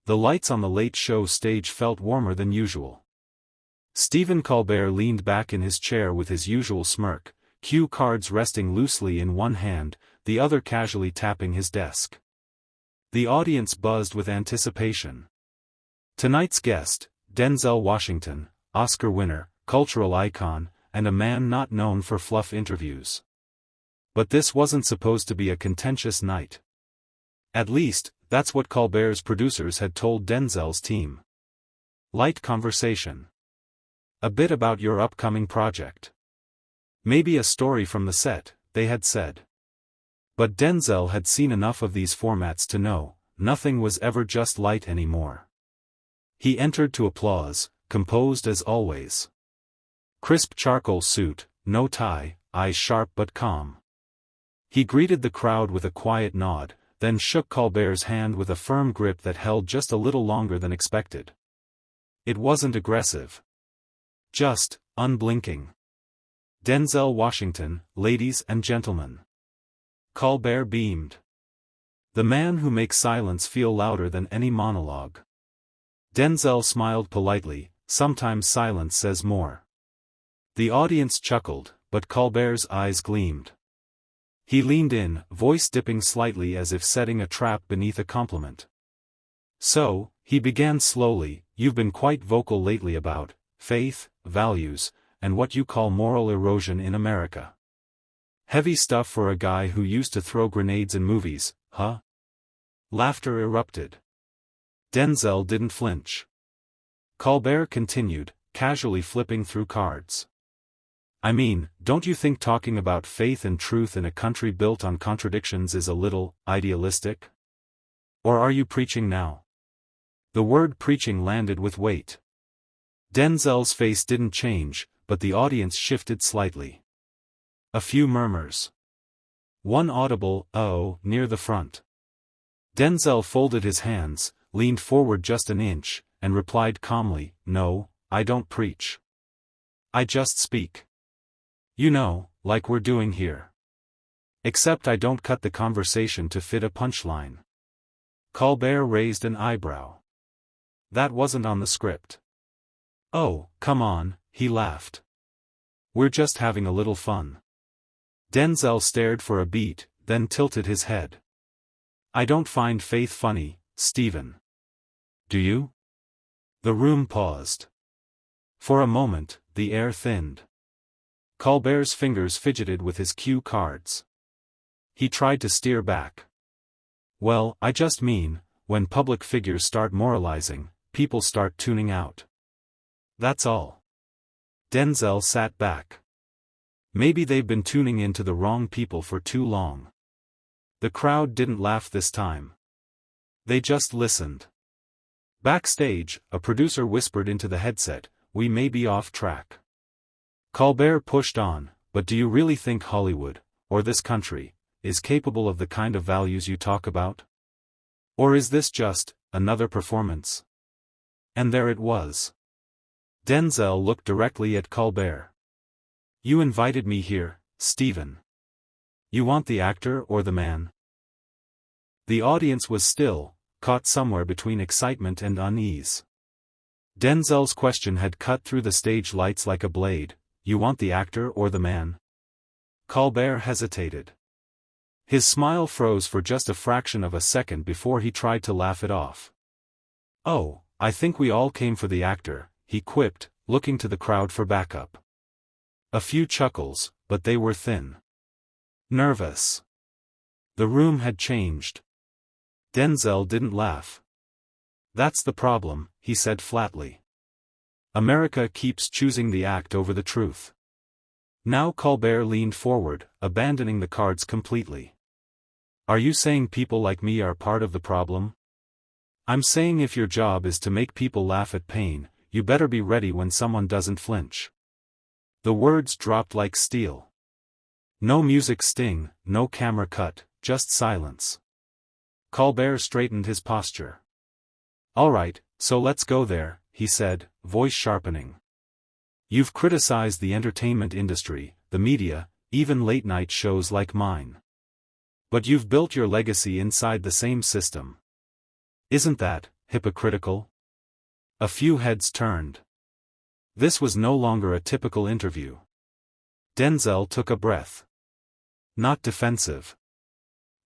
The lights on the late show stage felt warmer than usual. Stephen Colbert leaned back in his chair with his usual smirk, cue cards resting loosely in one hand, the other casually tapping his desk. The audience buzzed with anticipation. Tonight's guest, Denzel Washington, Oscar winner, cultural icon, and a man not known for fluff interviews. But this wasn't supposed to be a contentious night. At least, that's what Colbert's producers had told Denzel's team. Light conversation. A bit about your upcoming project. Maybe a story from the set, they had said. But Denzel had seen enough of these formats to know, nothing was ever just light anymore. He entered to applause, composed as always. Crisp charcoal suit, no tie, eyes sharp but calm. He greeted the crowd with a quiet nod, then shook Colbert's hand with a firm grip that held just a little longer than expected. It wasn't aggressive. Just, unblinking. Denzel Washington, ladies and gentlemen. Colbert beamed. The man who makes silence feel louder than any monologue. Denzel smiled politely, sometimes silence says more. The audience chuckled, but Colbert's eyes gleamed. He leaned in, voice dipping slightly as if setting a trap beneath a compliment. So, he began slowly, you've been quite vocal lately about faith, values, and what you call moral erosion in America. Heavy stuff for a guy who used to throw grenades in movies, huh? Laughter erupted. Denzel didn't flinch. Colbert continued, casually flipping through cards. I mean, don't you think talking about faith and truth in a country built on contradictions is a little idealistic? Or are you preaching now? The word preaching landed with weight. Denzel's face didn't change, but the audience shifted slightly. A few murmurs. One audible, oh, near the front. Denzel folded his hands, leaned forward just an inch, and replied calmly, no, I don't preach. I just speak. You know, like we're doing here. Except I don't cut the conversation to fit a punchline. Colbert raised an eyebrow. That wasn't on the script. Oh, come on, he laughed. We're just having a little fun. Denzel stared for a beat, then tilted his head. I don't find faith funny, Stephen. Do you? The room paused. For a moment, the air thinned. Colbert's fingers fidgeted with his cue cards. He tried to steer back. Well, I just mean, when public figures start moralizing, people start tuning out. That's all. Denzel sat back. Maybe they've been tuning into the wrong people for too long. The crowd didn't laugh this time. They just listened. Backstage, a producer whispered into the headset, we may be off track. Colbert pushed on, but do you really think Hollywood, or this country, is capable of the kind of values you talk about? Or is this just another performance? And there it was. Denzel looked directly at Colbert. You invited me here, Stephen. You want the actor or the man? The audience was still, caught somewhere between excitement and unease. Denzel's question had cut through the stage lights like a blade. You want the actor or the man? Colbert hesitated. His smile froze for just a fraction of a second before he tried to laugh it off. Oh, I think we all came for the actor, he quipped, looking to the crowd for backup. A few chuckles, but they were thin. Nervous. The room had changed. Denzel didn't laugh. That's the problem, he said flatly. America keeps choosing the act over the truth. Now Colbert leaned forward, abandoning the cards completely. Are you saying people like me are part of the problem? I'm saying if your job is to make people laugh at pain, you better be ready when someone doesn't flinch. The words dropped like steel. No music sting, no camera cut, just silence. Colbert straightened his posture. All right, so let's go there, he said, voice sharpening. You've criticized the entertainment industry, the media, even late-night shows like mine. But you've built your legacy inside the same system. Isn't that, hypocritical? A few heads turned. This was no longer a typical interview. Denzel took a breath. Not defensive.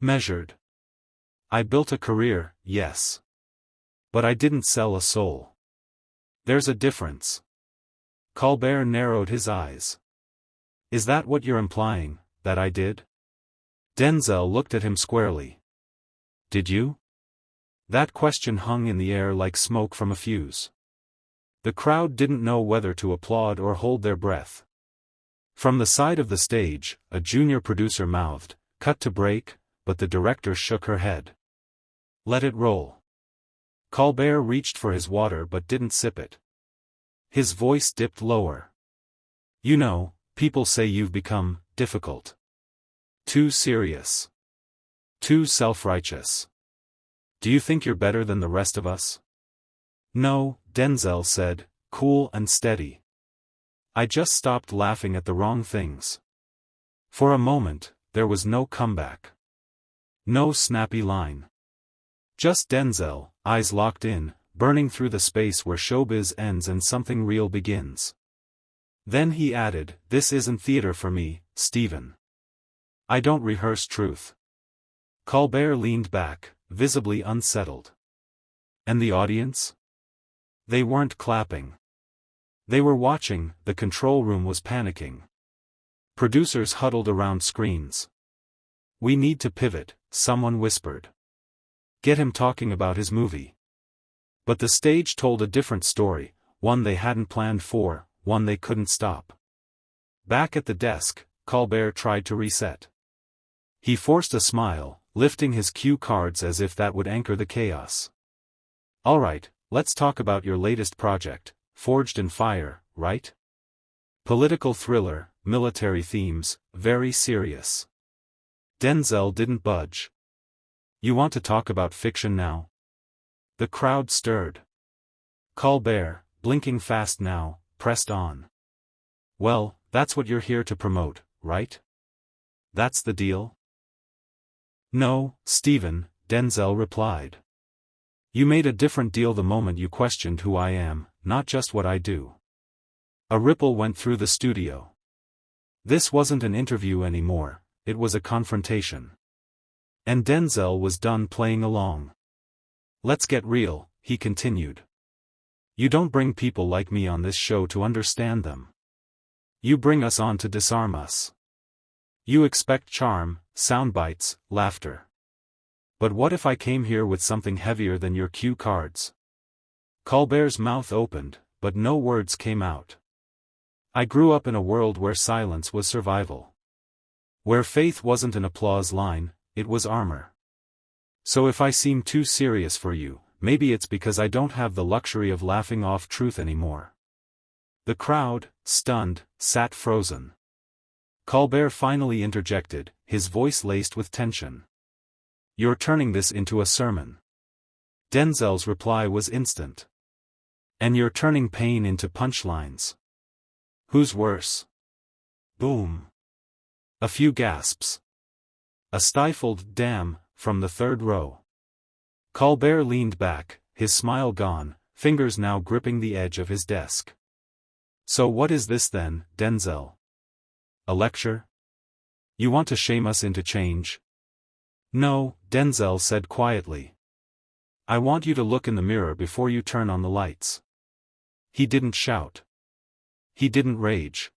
Measured. I built a career, yes. But I didn't sell a soul. There's a difference. Colbert narrowed his eyes. Is that what you're implying, that I did? Denzel looked at him squarely. Did you? That question hung in the air like smoke from a fuse. The crowd didn't know whether to applaud or hold their breath. From the side of the stage, a junior producer mouthed, "Cut to break," but the director shook her head. Let it roll. Colbert reached for his water but didn't sip it. His voice dipped lower. You know, people say you've become difficult. Too serious. Too self-righteous. Do you think you're better than the rest of us? No, Denzel said, cool and steady. I just stopped laughing at the wrong things. For a moment, there was no comeback. No snappy line. Just Denzel, eyes locked in, burning through the space where showbiz ends and something real begins. Then he added, this isn't theater for me, Stephen. I don't rehearse truth. Colbert leaned back, visibly unsettled. And the audience? They weren't clapping. They were watching, the control room was panicking. Producers huddled around screens. We need to pivot, someone whispered. Get him talking about his movie. But the stage told a different story, one they hadn't planned for, one they couldn't stop. Back at the desk, Colbert tried to reset. He forced a smile, lifting his cue cards as if that would anchor the chaos. All right, let's talk about your latest project, Forged in Fire, right? Political thriller, military themes, very serious. Denzel didn't budge. You want to talk about fiction now? The crowd stirred. Colbert, blinking fast now, pressed on. Well, that's what you're here to promote, right? That's the deal? No, Stephen, Denzel replied. You made a different deal the moment you questioned who I am, not just what I do. A ripple went through the studio. This wasn't an interview anymore, it was a confrontation. And Denzel was done playing along. Let's get real, he continued. You don't bring people like me on this show to understand them. You bring us on to disarm us. You expect charm, sound bites, laughter. But what if I came here with something heavier than your cue cards? Colbert's mouth opened, but no words came out. I grew up in a world where silence was survival. Where faith wasn't an applause line, it was armor. So if I seem too serious for you, maybe it's because I don't have the luxury of laughing off truth anymore. The crowd, stunned, sat frozen. Colbert finally interjected, his voice laced with tension. You're turning this into a sermon. Denzel's reply was instant. And you're turning pain into punchlines. Who's worse? Boom. A few gasps. A stifled damn from the third row. Colbert leaned back, his smile gone, fingers now gripping the edge of his desk. So what is this then, Denzel? A lecture? You want to shame us into change? No, Denzel said quietly. I want you to look in the mirror before you turn on the lights. He didn't shout. He didn't rage.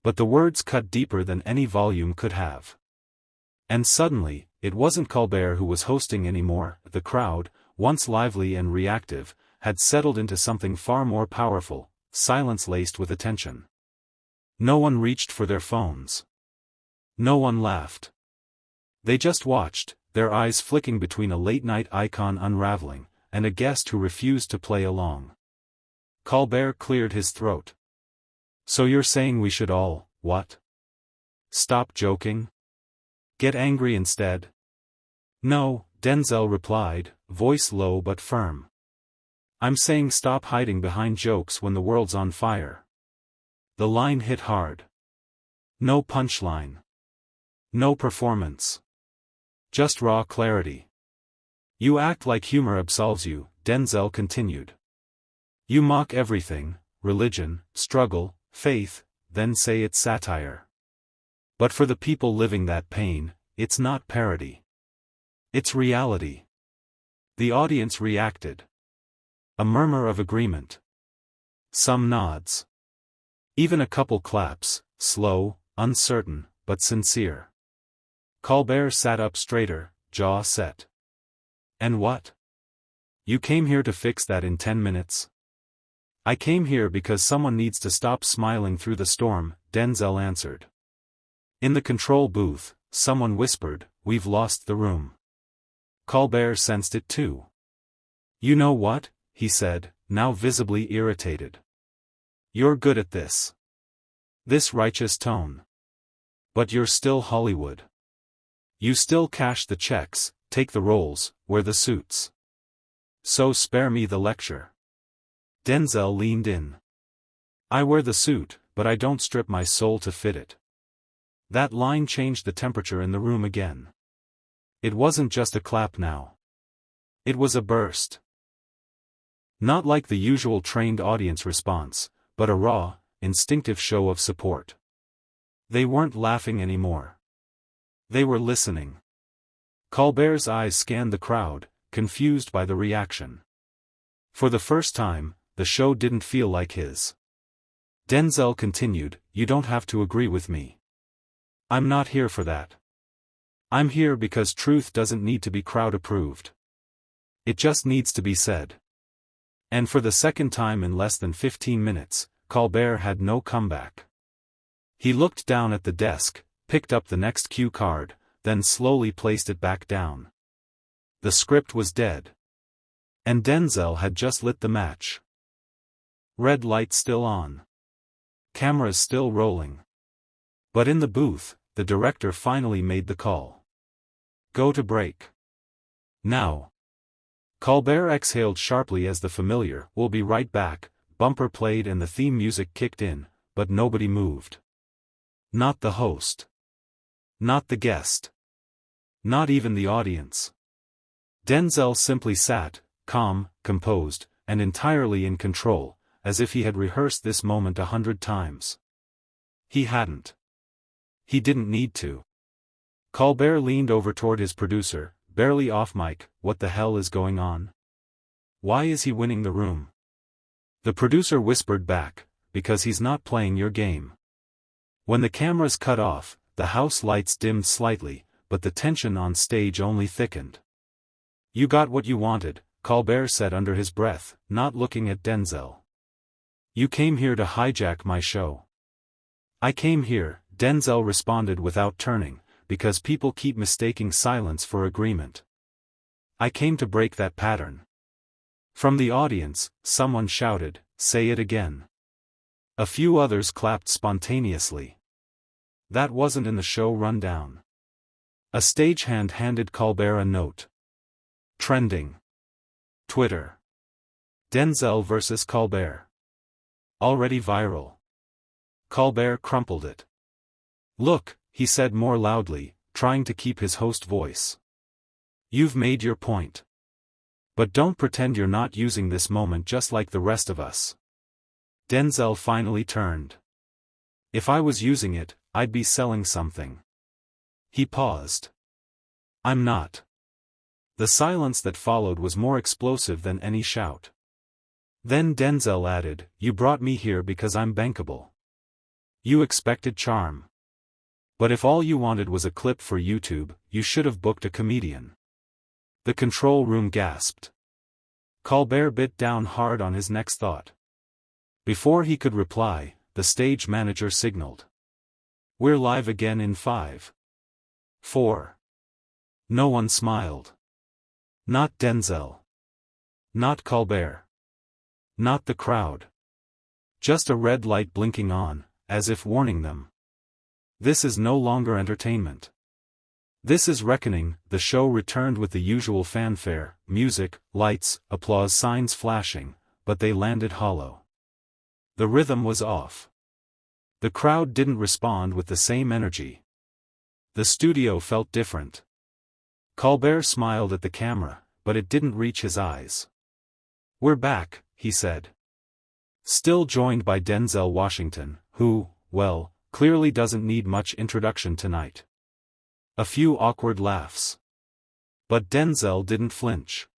But the words cut deeper than any volume could have. And suddenly, it wasn't Colbert who was hosting anymore, the crowd, once lively and reactive, had settled into something far more powerful, silence laced with attention. No one reached for their phones. No one laughed. They just watched, their eyes flicking between a late-night icon unraveling, and a guest who refused to play along. Colbert cleared his throat. So you're saying we should all, what? Stop joking? Get angry instead? No, Denzel replied, voice low but firm. I'm saying stop hiding behind jokes when the world's on fire. The line hit hard. No punchline. No performance. Just raw clarity. You act like humor absolves you, Denzel continued. You mock everything, religion, struggle, faith, then say it's satire. But for the people living that pain, it's not parody. It's reality. The audience reacted. A murmur of agreement. Some nods. Even a couple claps, slow, uncertain, but sincere. Colbert sat up straighter, jaw set. And what? You came here to fix that in 10 minutes? I came here because someone needs to stop smiling through the storm, Denzel answered. In the control booth, someone whispered, we've lost the room. Colbert sensed it too. You know what? He said, now visibly irritated. You're good at this. This righteous tone. But you're still Hollywood. You still cash the checks, take the roles, wear the suits. So spare me the lecture. Denzel leaned in. I wear the suit, but I don't strip my soul to fit it. That line changed the temperature in the room again. It wasn't just a clap now. It was a burst. Not like the usual trained audience response, but a raw, instinctive show of support. They weren't laughing anymore. They were listening. Colbert's eyes scanned the crowd, confused by the reaction. For the first time, the show didn't feel like his. Denzel continued, you don't have to agree with me. I'm not here for that. I'm here because truth doesn't need to be crowd-approved. It just needs to be said. And for the second time in less than 15 minutes, Colbert had no comeback. He looked down at the desk, picked up the next cue card, then slowly placed it back down. The script was dead. And Denzel had just lit the match. Red light still on. Cameras still rolling. But in the booth, the director finally made the call. Go to break. Now. Colbert exhaled sharply as the familiar "We'll be right back" bumper played and the theme music kicked in, but nobody moved. Not the host. Not the guest. Not even the audience. Denzel simply sat, calm, composed, and entirely in control, as if he had rehearsed this moment 100 times. He hadn't. He didn't need to. Colbert leaned over toward his producer, barely off mic. What the hell is going on? Why is he winning the room? The producer whispered back, because he's not playing your game. When the cameras cut off, the house lights dimmed slightly, but the tension on stage only thickened. You got what you wanted, Colbert said under his breath, not looking at Denzel. You came here to hijack my show. I came here, Denzel responded without turning, because people keep mistaking silence for agreement. I came to break that pattern. From the audience, someone shouted, say it again. A few others clapped spontaneously. That wasn't in the show rundown. A stagehand handed Colbert a note. Trending. Twitter. Denzel versus Colbert. Already viral. Colbert crumpled it. Look, he said more loudly, trying to keep his host voice. You've made your point. But don't pretend you're not using this moment just like the rest of us. Denzel finally turned. If I was using it, I'd be selling something. He paused. I'm not. The silence that followed was more explosive than any shout. Then Denzel added, you brought me here because I'm bankable. You expected charm. But if all you wanted was a clip for YouTube, you should have booked a comedian. The control room gasped. Colbert bit down hard on his next thought. Before he could reply, the stage manager signaled. We're live again in 5. 4. No one smiled. Not Denzel. Not Colbert. Not the crowd. Just a red light blinking on, as if warning them. This is no longer entertainment. This is reckoning. The show returned with the usual fanfare, music, lights, applause signs flashing, but they landed hollow. The rhythm was off. The crowd didn't respond with the same energy. The studio felt different. Colbert smiled at the camera, but it didn't reach his eyes. "We're back," he said. Still joined by Denzel Washington, who, well, clearly doesn't need much introduction tonight. A few awkward laughs. But Denzel didn't flinch.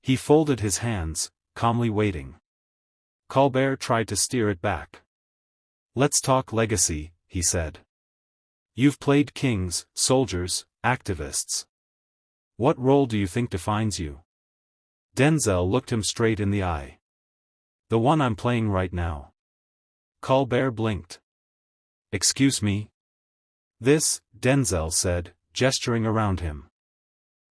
He folded his hands, calmly waiting. Colbert tried to steer it back. "Let's talk legacy," he said. "You've played kings, soldiers, activists. What role do you think defines you?" Denzel looked him straight in the eye. "The one I'm playing right now." Colbert blinked. "Excuse me?" "This," Denzel said, gesturing around him.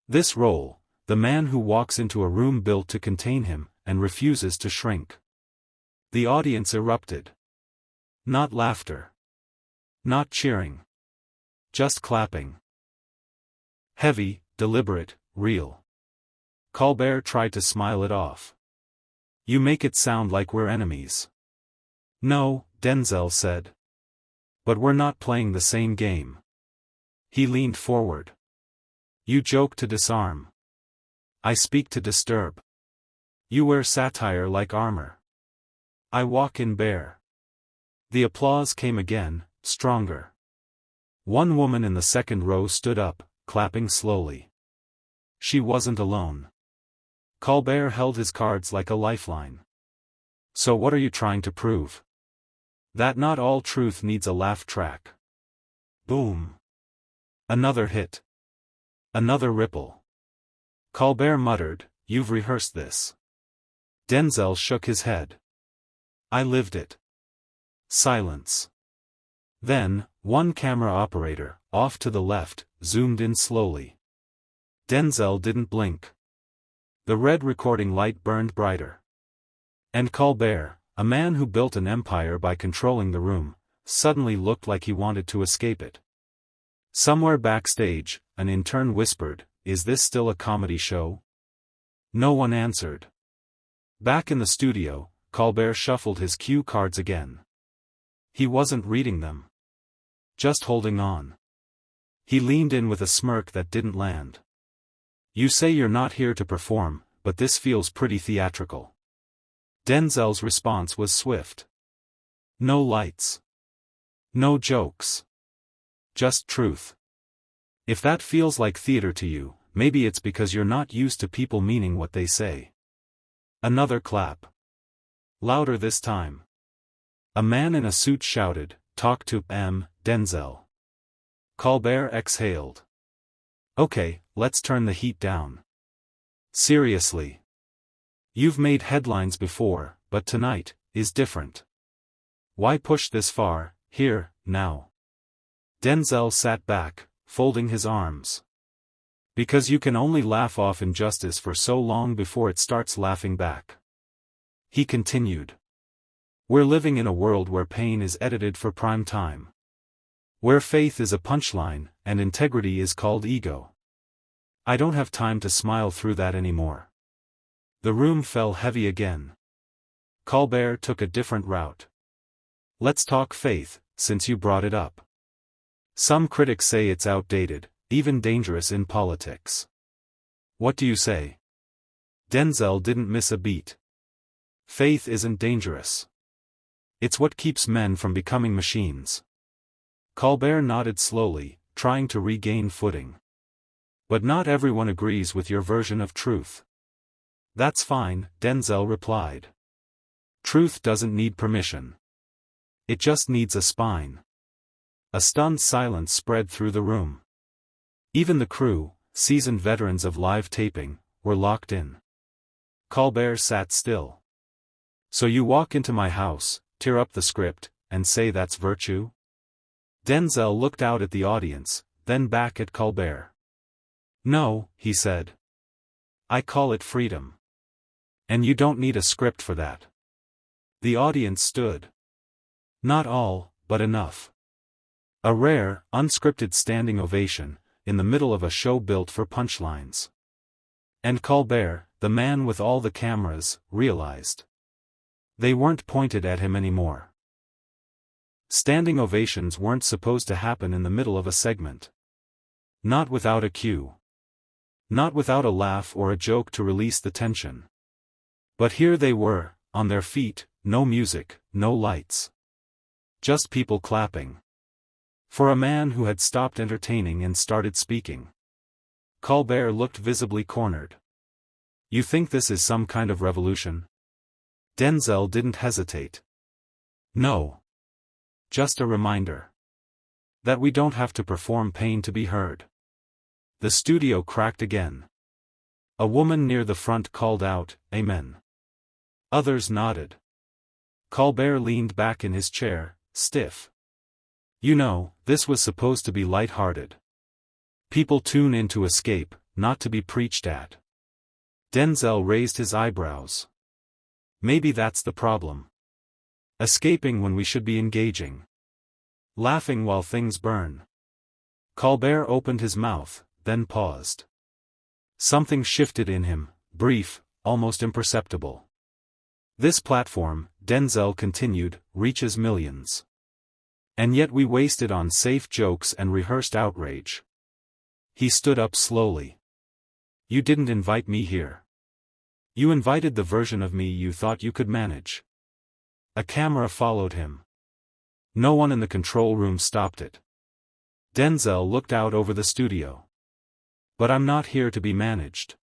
"This role, the man who walks into a room built to contain him, and refuses to shrink." The audience erupted. Not laughter. Not cheering. Just clapping. Heavy, deliberate, real. Colbert tried to smile it off. "You make it sound like we're enemies." "No," Denzel said. "But we're not playing the same game." He leaned forward. "You joke to disarm. I speak to disturb. You wear satire like armor. I walk in bare." The applause came again, stronger. One woman in the second row stood up, clapping slowly. She wasn't alone. Colbert held his cards like a lifeline. "So what are you trying to prove?" "That not all truth needs a laugh track." Boom. Another hit. Another ripple. Colbert muttered, "You've rehearsed this." Denzel shook his head. "I lived it." Silence. Then, one camera operator, off to the left, zoomed in slowly. Denzel didn't blink. The red recording light burned brighter. And Colbert, a man who built an empire by controlling the room, suddenly looked like he wanted to escape it. Somewhere backstage, an intern whispered, "Is this still a comedy show?" No one answered. Back in the studio, Colbert shuffled his cue cards again. He wasn't reading them. Just holding on. He leaned in with a smirk that didn't land. "You say you're not here to perform, but this feels pretty theatrical." Denzel's response was swift. "No lights. No jokes. Just truth. If that feels like theater to you, maybe it's because you're not used to people meaning what they say." Another clap. Louder this time. A man in a suit shouted, "Talk to Denzel." Colbert exhaled. "Okay, let's turn the heat down. Seriously. You've made headlines before, but tonight is different. Why push this far, here, now?" Denzel sat back, folding his arms. "Because you can only laugh off injustice for so long before it starts laughing back." He continued. "We're living in a world where pain is edited for prime time. Where faith is a punchline, and integrity is called ego. I don't have time to smile through that anymore." The room fell heavy again. Colbert took a different route. "Let's talk faith, since you brought it up. Some critics say it's outdated, even dangerous in politics. What do you say?" Denzel didn't miss a beat. "Faith isn't dangerous. It's what keeps men from becoming machines." Colbert nodded slowly, trying to regain footing. "But not everyone agrees with your version of truth." "That's fine," Denzel replied. "Truth doesn't need permission. It just needs a spine." A stunned silence spread through the room. Even the crew, seasoned veterans of live taping, were locked in. Colbert sat still. "So you walk into my house, tear up the script, and say that's virtue?" Denzel looked out at the audience, then back at Colbert. "No," he said. "I call it freedom. And you don't need a script for that." The audience stood. Not all, but enough. A rare, unscripted standing ovation, in the middle of a show built for punchlines. And Colbert, the man with all the cameras, realized. They weren't pointed at him anymore. Standing ovations weren't supposed to happen in the middle of a segment. Not without a cue. Not without a laugh or a joke to release the tension. But here they were, on their feet, no music, no lights. Just people clapping. For a man who had stopped entertaining and started speaking. Colbert looked visibly cornered. You think this is some kind of revolution? Denzel didn't hesitate. No. Just a reminder. That we don't have to perform pain to be heard. The studio cracked again. A woman near the front called out, "Amen." Others nodded. Colbert leaned back in his chair, stiff. You know, this was supposed to be light-hearted. People tune in to escape, not to be preached at. Denzel raised his eyebrows. Maybe that's the problem. Escaping when we should be engaging. Laughing while things burn. Colbert opened his mouth, then paused. Something shifted in him, brief, almost imperceptible. This platform, Denzel continued, reaches millions. And yet we waste it on safe jokes and rehearsed outrage. He stood up slowly. You didn't invite me here. You invited the version of me you thought you could manage. A camera followed him. No one in the control room stopped it. Denzel looked out over the studio. But I'm not here to be managed.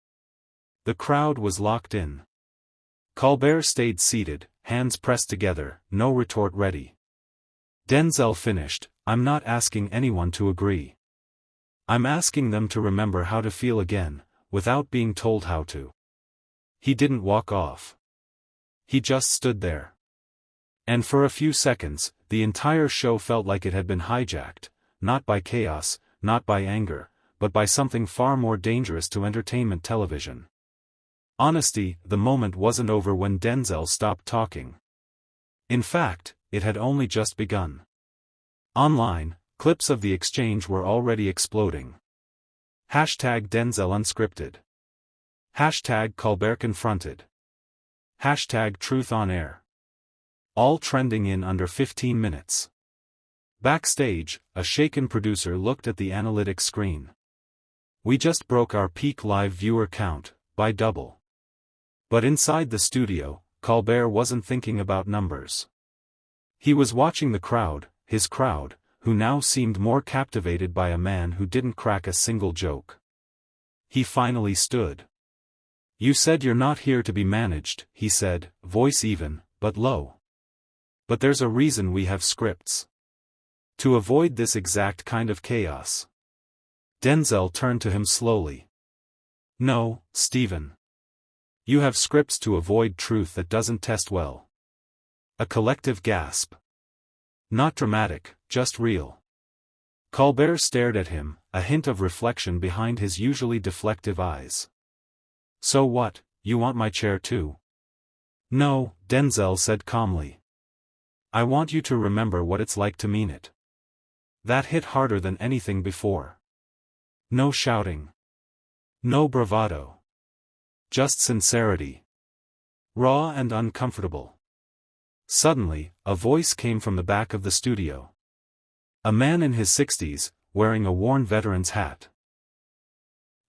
The crowd was locked in. Colbert stayed seated, hands pressed together, no retort ready. Denzel finished, I'm not asking anyone to agree. I'm asking them to remember how to feel again, without being told how to. He didn't walk off. He just stood there. And for a few seconds, the entire show felt like it had been hijacked, not by chaos, not by anger, but by something far more dangerous to entertainment television. Honesty, the moment wasn't over when Denzel stopped talking. In fact, it had only just begun. Online, clips of the exchange were already exploding. Hashtag Denzel unscripted. Hashtag Colbert confronted. Hashtag Truth on air. All trending in under 15 minutes. Backstage, a shaken producer looked at the analytics screen. We just broke our peak live viewer count, by double. But inside the studio, Colbert wasn't thinking about numbers. He was watching the crowd, his crowd, who now seemed more captivated by a man who didn't crack a single joke. He finally stood. You said you're not here to be managed, he said, voice even, but low. But there's a reason we have scripts. To avoid this exact kind of chaos. Denzel turned to him slowly. No, Stephen. You have scripts to avoid truth that doesn't test well. A collective gasp. Not dramatic, just real. Colbert stared at him, a hint of reflection behind his usually deflective eyes. So what, you want my chair too? No, Denzel said calmly. I want you to remember what it's like to mean it. That hit harder than anything before. No shouting. No bravado. Just sincerity. Raw and uncomfortable. Suddenly, a voice came from the back of the studio. A man in his 60s, wearing a worn veteran's hat.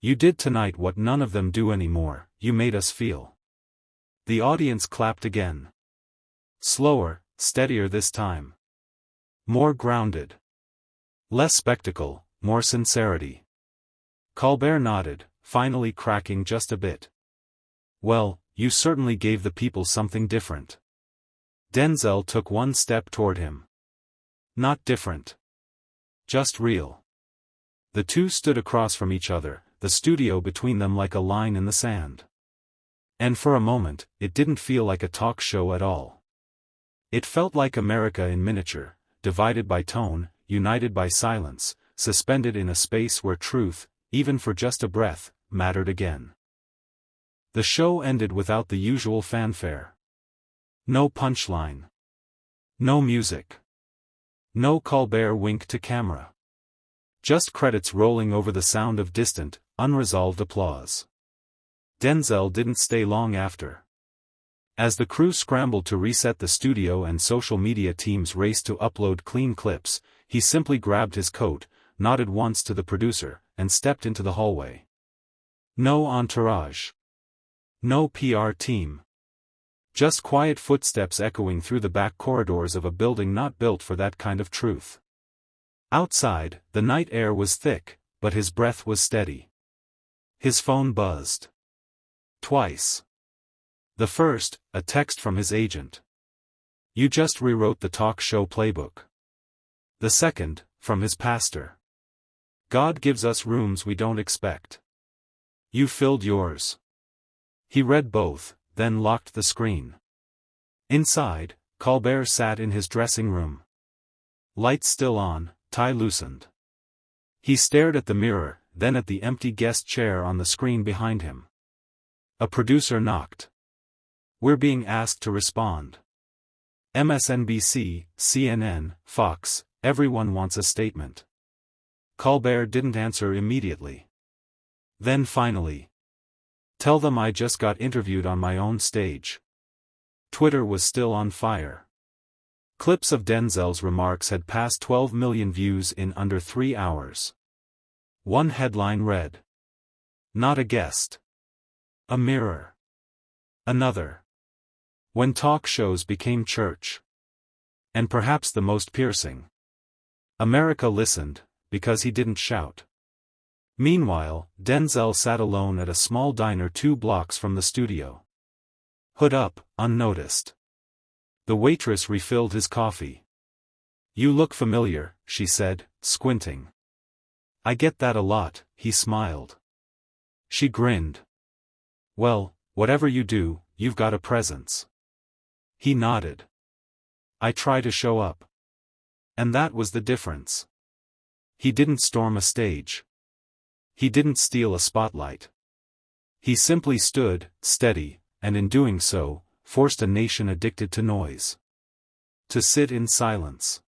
You did tonight what none of them do anymore, you made us feel. The audience clapped again. Slower, steadier this time. More grounded. Less spectacle, more sincerity. Colbert nodded, finally cracking just a bit. Well, you certainly gave the people something different. Denzel took one step toward him. Not different. Just real. The two stood across from each other, the studio between them like a line in the sand. And for a moment, it didn't feel like a talk show at all. It felt like America in miniature, divided by tone, united by silence, suspended in a space where truth, even for just a breath, mattered again. The show ended without the usual fanfare. No punchline. No music. No Colbert wink to camera. Just credits rolling over the sound of distant, unresolved applause. Denzel didn't stay long after. As the crew scrambled to reset the studio and social media teams raced to upload clean clips, he simply grabbed his coat, nodded once to the producer, and stepped into the hallway. No entourage. No PR team. Just quiet footsteps echoing through the back corridors of a building not built for that kind of truth. Outside, the night air was thick, but his breath was steady. His phone buzzed. Twice. The first, a text from his agent. "You just rewrote the talk show playbook." The second, from his pastor. "God gives us rooms we don't expect. You filled yours." He read both, then locked the screen. Inside, Colbert sat in his dressing room. Lights still on, tie loosened. He stared at the mirror, then at the empty guest chair on the screen behind him. A producer knocked. "We're being asked to respond." MSNBC, CNN, Fox, everyone wants a statement. Colbert didn't answer immediately. Then finally. "Tell them I just got interviewed on my own stage." Twitter was still on fire. Clips of Denzel's remarks had passed 12 million views in under 3 hours. One headline read, "Not a guest. A mirror." Another, "When talk shows became church." And perhaps the most piercing, "America listened, because he didn't shout." Meanwhile, Denzel sat alone at a small diner 2 blocks from the studio. Hood up, unnoticed. The waitress refilled his coffee. "You look familiar," she said, squinting. "I get that a lot," he smiled. She grinned. "Well, whatever you do, you've got a presence." He nodded. "I try to show up." And that was the difference. He didn't storm a stage. He didn't steal a spotlight. He simply stood, steady, and in doing so, forced a nation addicted to noise to sit in silence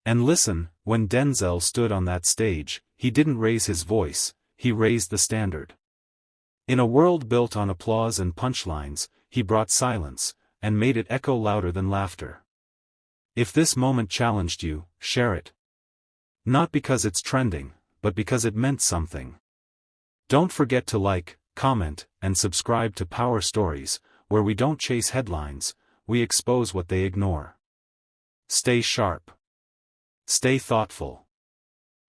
and listen. When Denzel stood on that stage, he didn't raise his voice, he raised the standard. In a world built on applause and punchlines, he brought silence, and made it echo louder than laughter. If this moment challenged you, share it. Not because it's trending, but because it meant something. Don't forget to like, comment, and subscribe to Power Stories, where we don't chase headlines, we expose what they ignore. Stay sharp. Stay thoughtful.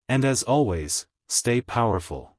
And as always, stay powerful.